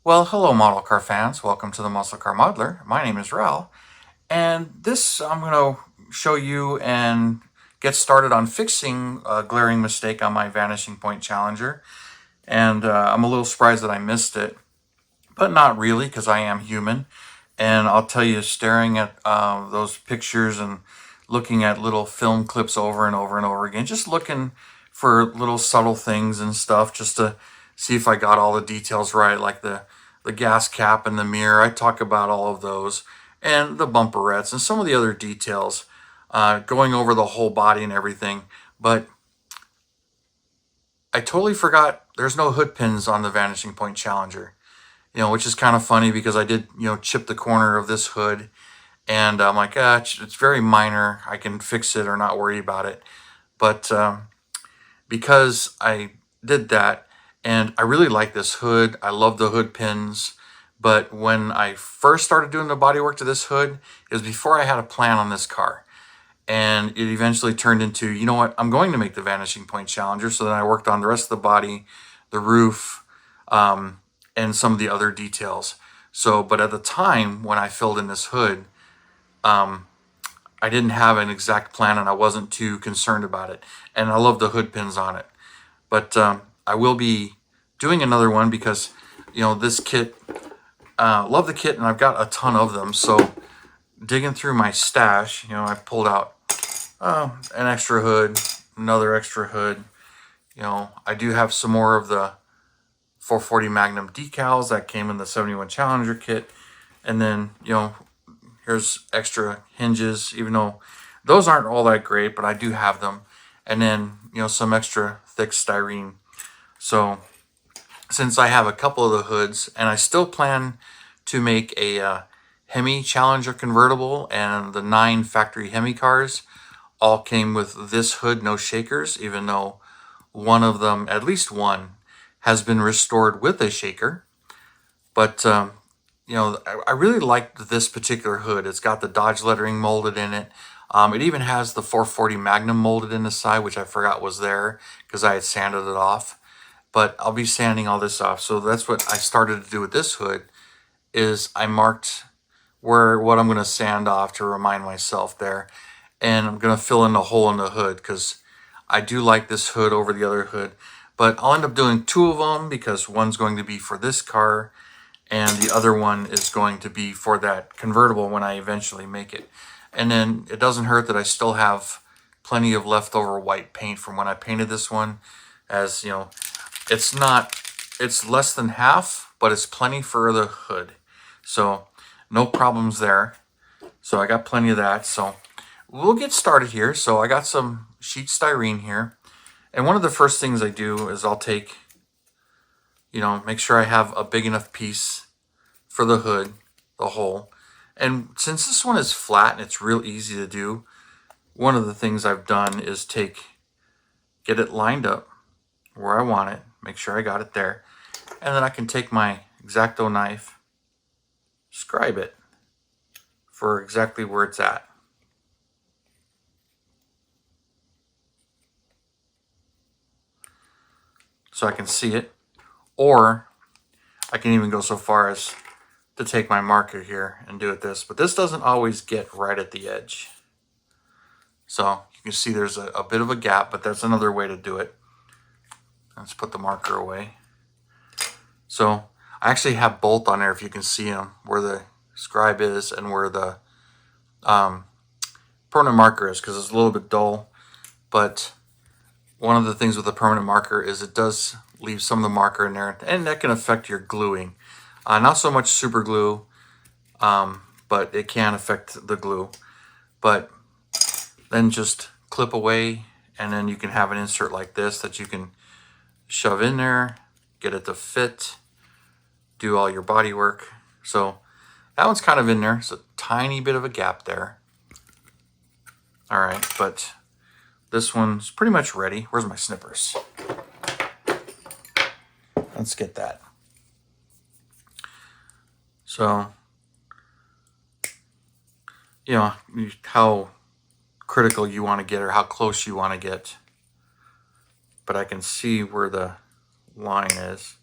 Well, hello, model car fans. Welcome to the Muscle Car Modeler. My name is Rel, and this I'm going to show you and get started on fixing a glaring mistake on my Vanishing Point Challenger. And I'm a little surprised that I missed it, but not really, because I am human. And I'll tell you, staring at those pictures and looking at little film clips over and over and over again, just looking for little subtle things and stuff, just to see if I got all the details right, like the gas cap and the mirror. I talk about all of those, and the bumperettes and some of the other details, going over the whole body and everything. But I totally forgot there's no hood pins on the Vanishing Point Challenger, which is kind of funny because I did, chip the corner of this hood, and I'm like, it's very minor. I can fix it or not worry about it. But because I did that, and I really like this hood, I love the hood pins. But when I first started doing the bodywork to this hood, it was before I had a plan on this car. And it eventually turned into, you know what, I'm going to make the Vanishing Point Challenger. So then I worked on the rest of the body, the roof, and some of the other details. So, but at the time when I filled in this hood, I didn't have an exact plan and I wasn't too concerned about it. And I love the hood pins on it. But I will be doing another one because, this kit, love the kit and I've got a ton of them. So digging through my stash, I pulled out an extra hood, another extra hood. I do have some more of the 440 Magnum decals that came in the 71 Challenger kit. And then, here's extra hinges, even though those aren't all that great, but I do have them. And then, some extra thick styrene. So since I have a couple of the hoods, and I still plan to make a Hemi Challenger convertible, and the 9 factory Hemi cars all came with this hood, no shakers, even though one of them, at least one, has been restored with a shaker. But I really liked this particular hood. It's got the Dodge lettering molded in it. It even has the 440 Magnum molded in the side, which I forgot was there because I had sanded it off. But I'll be sanding all this off. So that's what I started to do with this hood, is I marked what I'm going to sand off to remind myself there. And I'm going to fill in the hole in the hood because I do like this hood over the other hood. But I'll end up doing 2 of them because one's going to be for this car and the other one is going to be for that convertible when I eventually make it. And then it doesn't hurt that I still have plenty of leftover white paint from when I painted this one. As it's less than half, but it's plenty for the hood. So no problems there. So I got plenty of that. So we'll get started here. So I got some sheet styrene here. And one of the first things I do is I'll take, make sure I have a big enough piece for the hood, the hole. And since this one is flat and it's real easy to do, one of the things I've done is get it lined up where I want it, make sure I got it there, and then I can take my X-Acto knife, scribe it for exactly where it's at. So I can see it, or I can even go so far as to take my marker here and do it this, but this doesn't always get right at the edge. So you can see there's a bit of a gap, but that's another way to do it. Let's put the marker away. So I actually have both on there, if you can see them, where the scribe is and where the permanent marker is, because it's a little bit dull. But one of the things with the permanent marker is it does leave some of the marker in there, and that can affect your gluing. Not so much super glue, but it can affect the glue. But then just clip away, and then you can have an insert like this that you can shove in there, get it to fit, do all your body work. So that one's kind of in there. It's a tiny bit of a gap there. All right, but this one's pretty much ready. Where's my snippers? Let's get that. So, how critical you want to get or how close you want to get. But I can see where the line is.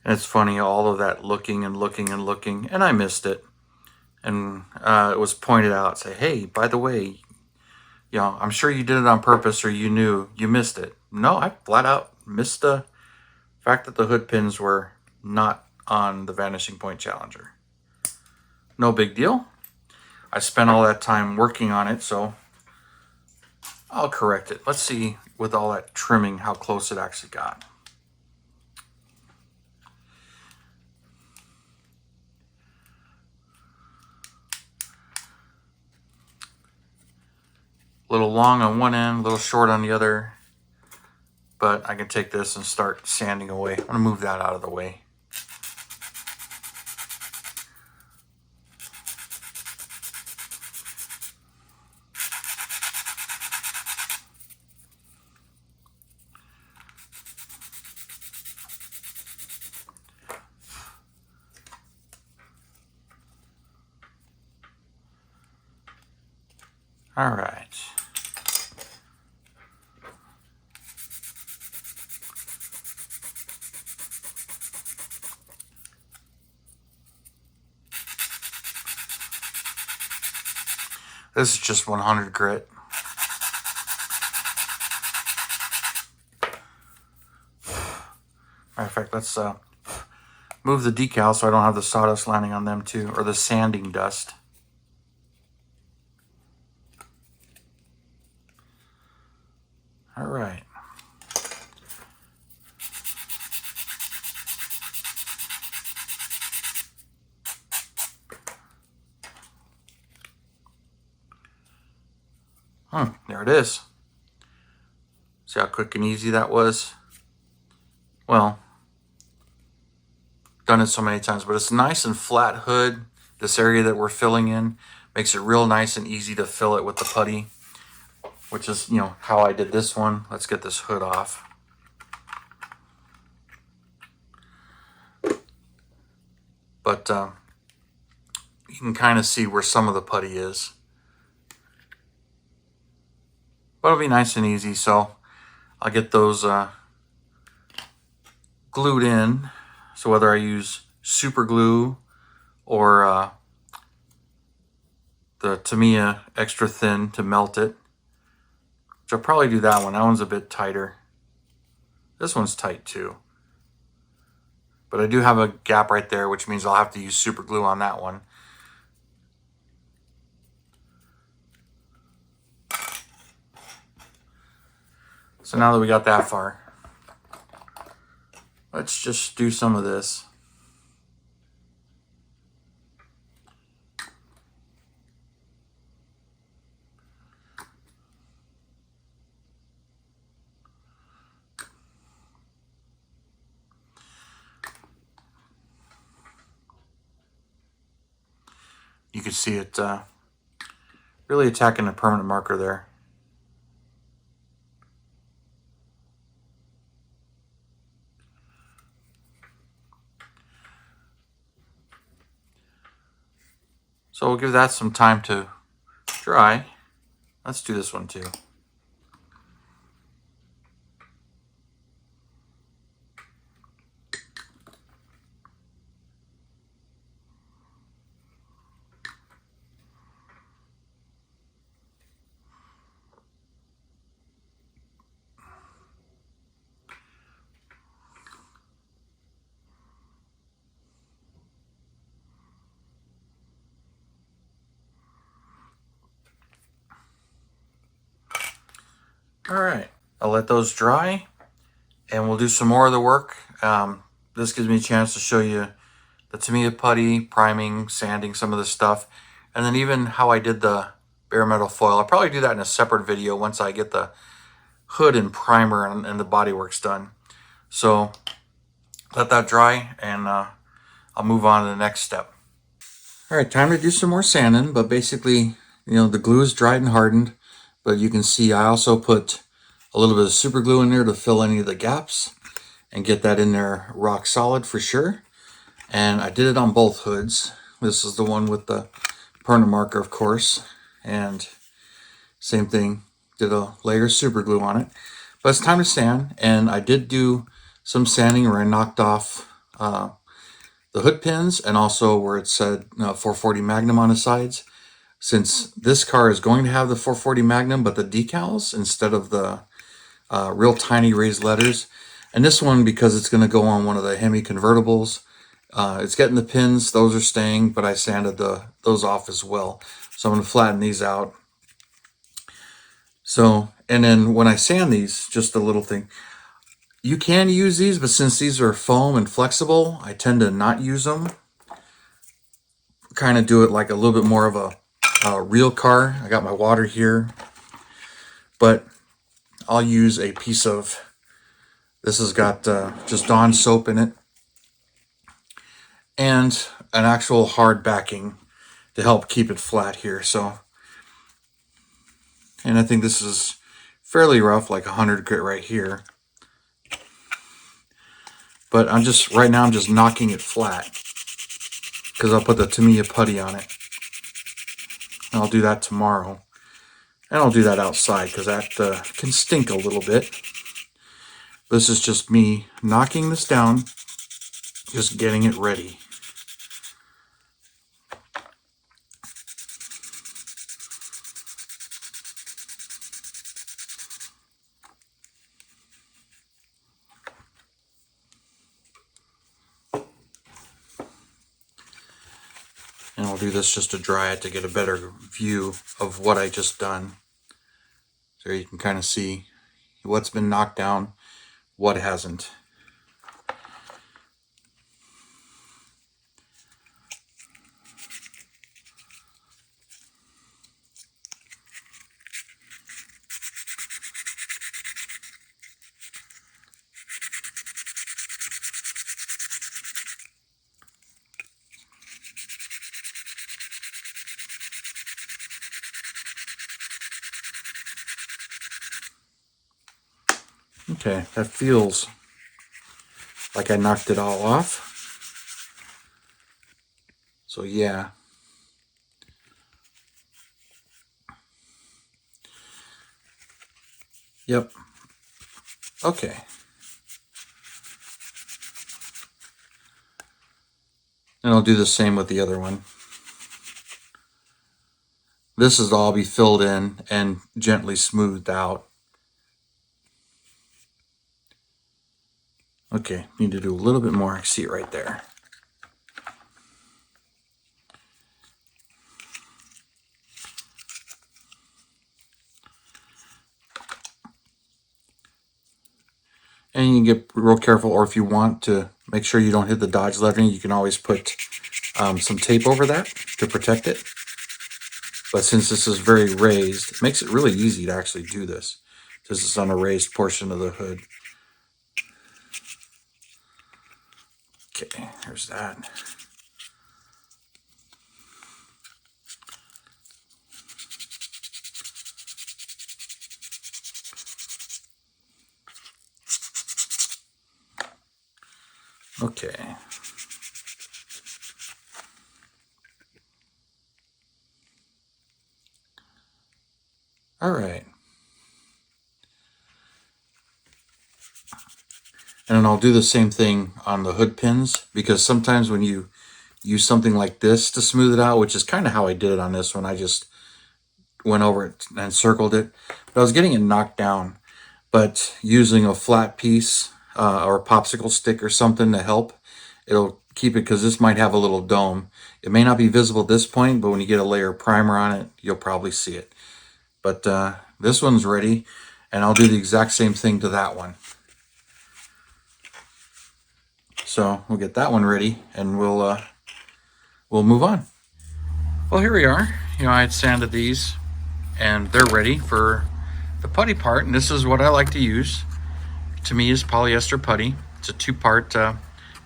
And it's funny, all of that looking and looking and looking, and I missed it. And it was pointed out, say, hey, by the way, I'm sure you did it on purpose or you knew you missed it. No, I flat out missed the fact that the hood pins were not on the Vanishing Point Challenger. No big deal. I spent all that time working on it, so I'll correct it. Let's see with all that trimming how close it actually got. A little long on one end, a little short on the other, but I can take this and start sanding away. I'm gonna move that out of the way. All right. This is just 100 grit. Matter of fact, let's move the decal so I don't have the sawdust landing on them too, or the sanding dust. All right. There it is. See how quick and easy that was? Well, done it so many times, but it's nice and flat hood. This area that we're filling in makes it real nice and easy to fill it with the putty, which is, how I did this one. Let's get this hood off. But you can kind of see where some of the putty is. But it'll be nice and easy, so I'll get those glued in. So whether I use super glue or the Tamiya extra thin to melt it, which I'll probably do that one. That one's a bit tighter. This one's tight too. But I do have a gap right there, which means I'll have to use super glue on that one. So now that we got that far, let's just do some of this. You can see it really attacking the permanent marker there. So we'll give that some time to dry. Let's do this one too. All right, I'll let those dry and we'll do some more of the work. This gives me a chance to show you the Tamiya putty, priming, sanding some of the stuff, and then even how I did the bare metal foil. I'll probably do that in a separate video once I get the hood and primer and the bodywork's done. So let that dry and I'll move on to the next step. All right, time to do some more sanding, but basically, the glue is dried and hardened, but you can see I also put a little bit of super glue in there to fill any of the gaps and get that in there rock solid for sure. And I did it on both hoods. This is the one with the permanent marker, of course, and same thing, did a layer of super glue on it. But it's time to sand, and I did do some sanding where I knocked off the hood pins, and also where it said 440 Magnum on the sides. Since this car is going to have the 440 Magnum, but the decals instead of the real tiny raised letters. And this one, because it's going to go on one of the Hemi convertibles, it's getting the pins. Those are staying, but I sanded those off as well. So I'm going to flatten these out. So, and then when I sand these, just a little thing, you can use these, but since these are foam and flexible, I tend to not use them. Kind of do it like a little bit more of a real car. I got my water here, but I'll use a piece of, this has got just Dawn soap in it, and an actual hard backing to help keep it flat here. So, and I think this is fairly rough, like 100 grit right here. But right now I'm just knocking it flat because I'll put the Tamiya putty on it. And I'll do that tomorrow. And I'll do that outside because that can stink a little bit. This is just me knocking this down, just getting it ready. And I'll do this just to dry it to get a better view of what I just done. So you can kind of see what's been knocked down, what hasn't. Okay, that feels like I knocked it all off. So yeah. Yep. Okay. And I'll do the same with the other one. This is all be filled in and gently smoothed out. Okay, need to do a little bit more. I see it right there. And you can get real careful, or if you want to make sure you don't hit the Dodge lettering, you can always put some tape over that to protect it. But since this is very raised, it makes it really easy to actually do this. This is on a raised portion of the hood. Okay, there's that. Okay. All right. And then I'll do the same thing on the hood pins, because sometimes when you use something like this to smooth it out, which is kind of how I did it on this one, I just went over it and circled it. But I was getting it knocked down. But using a flat piece or a popsicle stick or something to help, it'll keep it, because this might have a little dome. It may not be visible at this point, but when you get a layer of primer on it, you'll probably see it. But this one's ready, and I'll do the exact same thing to that one. So we'll get that one ready, and we'll move on. Well, here we are. You know, I had sanded these, and they're ready for the putty part. And this is what I like to use. To me, is polyester putty. It's a two-part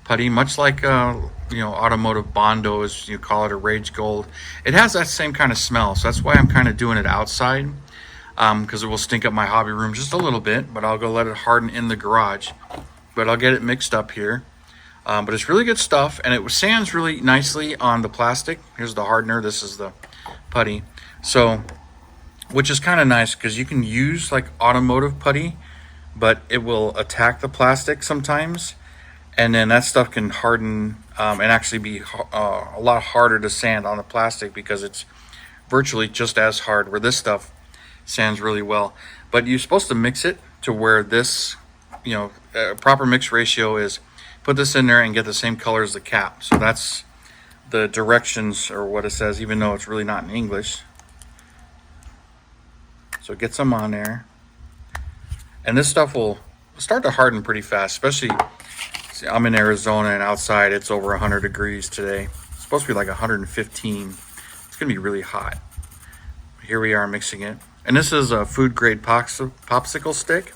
putty, much like you know, automotive Bondo, as you call it, or Rage Gold. It has that same kind of smell, so that's why I'm kind of doing it outside, because it will stink up my hobby room just a little bit. But I'll go let it harden in the garage. But I'll get it mixed up here. But it's really good stuff, and it sands really nicely on the plastic. Here's the hardener. This is the putty. So, which is kind of nice, because you can use like automotive putty, but it will attack the plastic sometimes. And then that stuff can harden and actually be a lot harder to sand on the plastic because it's virtually just as hard, where this stuff sands really well. But you're supposed to mix it to where this, proper mix ratio is put this in there and get the same color as the cap. So that's the directions, or what it says, even though it's really not in English. So get some on there. And this stuff will start to harden pretty fast, especially, see, I'm in Arizona and outside it's over 100 degrees today. It's supposed to be like 115. It's going to be really hot. Here we are mixing it. And this is a food grade popsicle stick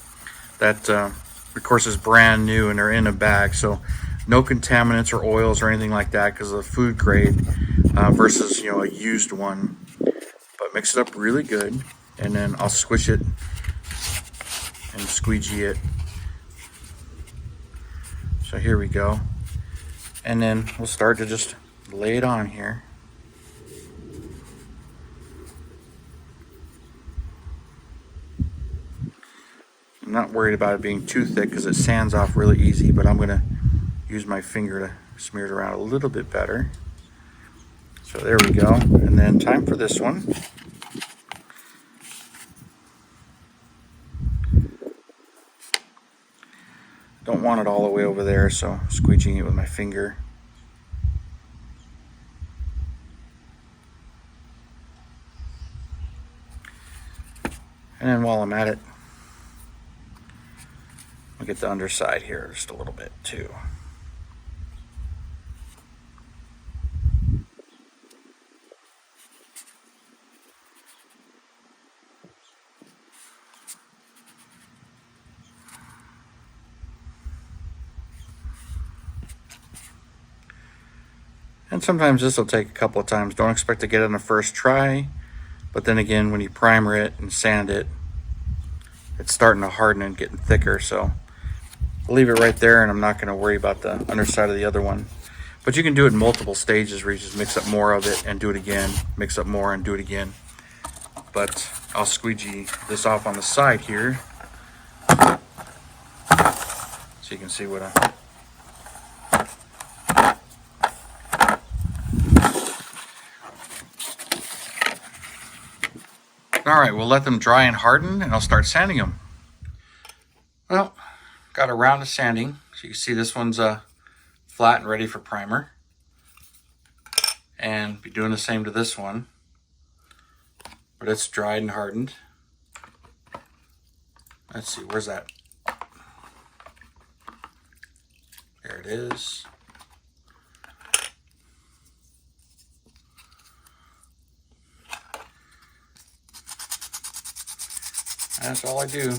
that, of course, is brand new and they're in a bag. So no contaminants or oils or anything like that because of the food grade versus, a used one. But mix it up really good. And then I'll squish it and squeegee it. So here we go. And then we'll start to just lay it on here. I'm not worried about it being too thick because it sands off really easy, but I'm going to use my finger to smear it around a little bit better. So there we go. And then time for this one. Don't want it all the way over there, so squeegeeing it with my finger. And then while I'm at it, I'll get the underside here just a little bit too. And sometimes this will take a couple of times. Don't expect to get it on the first try. But then again, when you primer it and sand it, it's starting to harden and getting thicker. So I'll leave it right there, and I'm not going to worry about the underside of the other one. But you can do it in multiple stages where you just mix up more of it and do it again, mix up more and do it again. But I'll squeegee this off on the side here so you can see what I... All right, we'll let them dry and harden, and I'll start sanding them. Well, got a round of sanding. So you can see this one's flat and ready for primer. And be doing the same to this one. But it's dried and hardened. Let's see, where's that? There it is. That's all I do.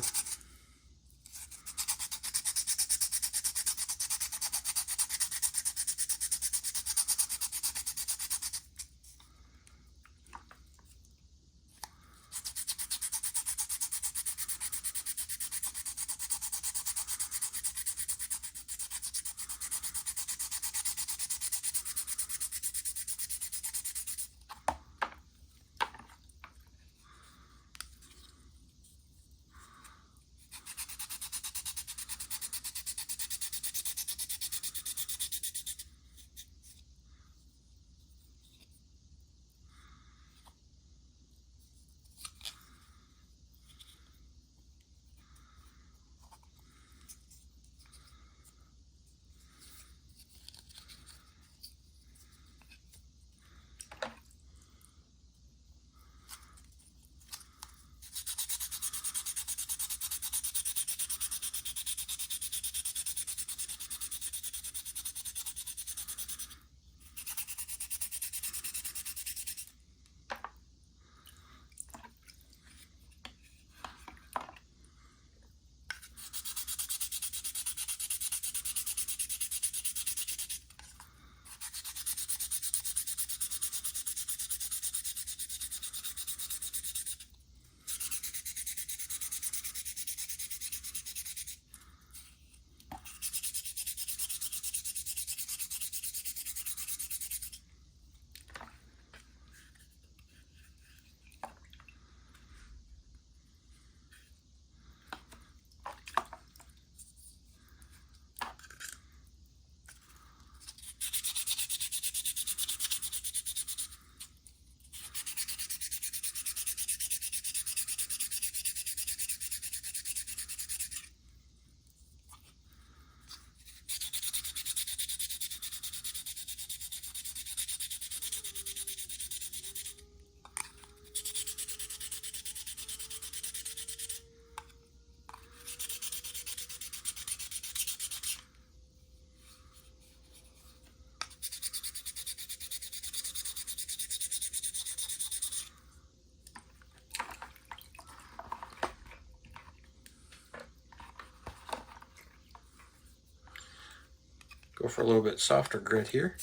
Go for a little bit softer grit here.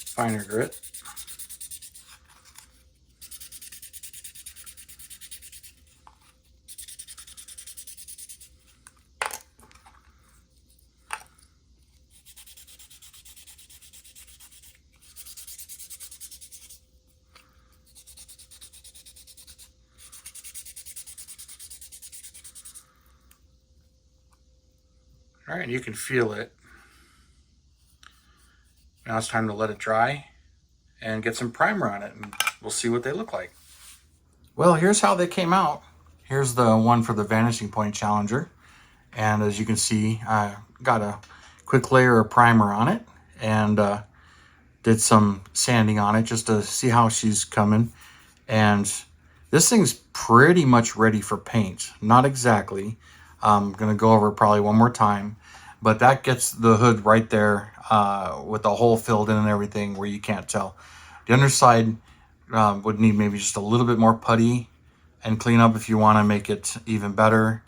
Finer grit. All right, you can feel it. Now it's time to let it dry and get some primer on it, and we'll see what they look like. Well, here's how they came out. Here's the one for the Vanishing Point Challenger. And as you can see, I got a quick layer of primer on it and did some sanding on it just to see how she's coming. And this thing's pretty much ready for paint. Not exactly. I'm going to go over it probably one more time. But that gets the hood right there with the hole filled in and everything where you can't tell. The underside would need maybe just a little bit more putty and clean up if you want to make it even better.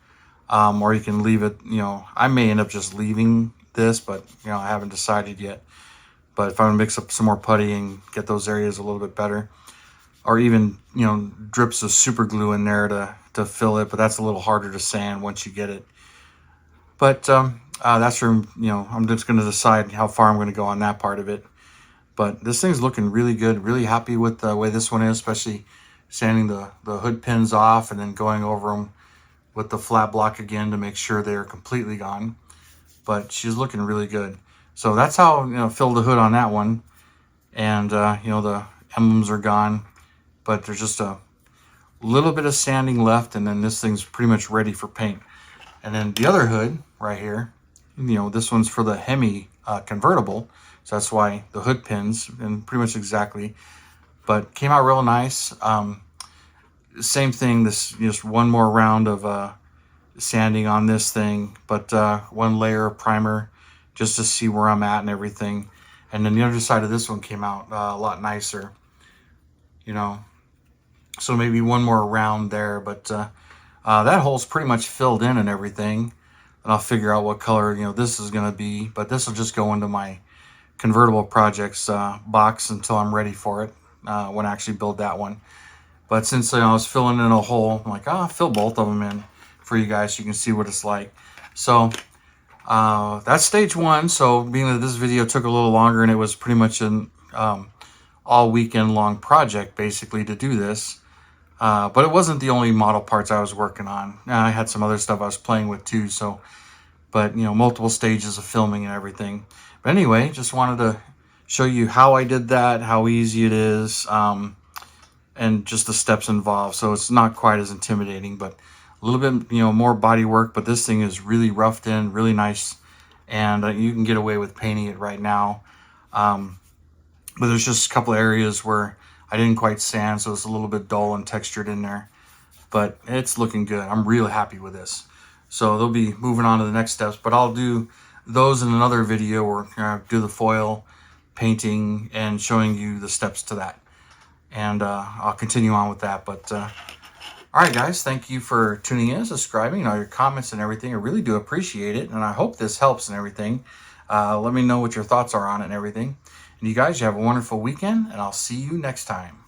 Or you can leave it, I may end up just leaving this, but, I haven't decided yet. But if I want to mix up some more putty and get those areas a little bit better, or even, drips of super glue in there to fill it, but that's a little harder to sand once you get it. But that's for, I'm just going to decide how far I'm going to go on that part of it. But this thing's looking really good, really happy with the way this one is, especially sanding the hood pins off and then going over them with the flat block again to make sure they're completely gone. But she's looking really good. So that's how, fill the hood on that one. And, the emblems are gone, but there's just a little bit of sanding left, and then this thing's pretty much ready for paint. And then the other hood right here, this one's for the Hemi convertible. So that's why the hood pins, and pretty much exactly, but came out real nice. Same thing, this just one more round of sanding on this thing, but one layer of primer just to see where I'm at and everything. And then the other side of this one came out a lot nicer, so maybe one more round there, but that hole's pretty much filled in and everything. And I'll figure out what color this is going to be, but this will just go into my convertible projects box until I'm ready for it when I actually build that one. But since I was filling in a hole, I'm like, I'll fill both of them in for you guys so you can see what it's like. So that's stage one. So being that this video took a little longer and it was pretty much an all weekend long project basically to do this. But it wasn't the only model parts I was working on. I had some other stuff I was playing with too. So, but multiple stages of filming and everything. But anyway, just wanted to show you how I did that, how easy it is, and just the steps involved. So it's not quite as intimidating, but a little bit, more body work. But this thing is really roughed in, really nice, and you can get away with painting it right now. But there's just a couple areas where I didn't quite sand, so it's a little bit dull and textured in there. But it's looking good. I'm really happy with this. So they'll be moving on to the next steps, but I'll do those in another video where I'll do the foil painting and showing you the steps to that. And I'll continue on with that. But all right, guys, thank you for tuning in, subscribing, and all your comments and everything. I really do appreciate it, and I hope this helps and everything. Let me know what your thoughts are on it and everything. And you guys, you have a wonderful weekend, and I'll see you next time.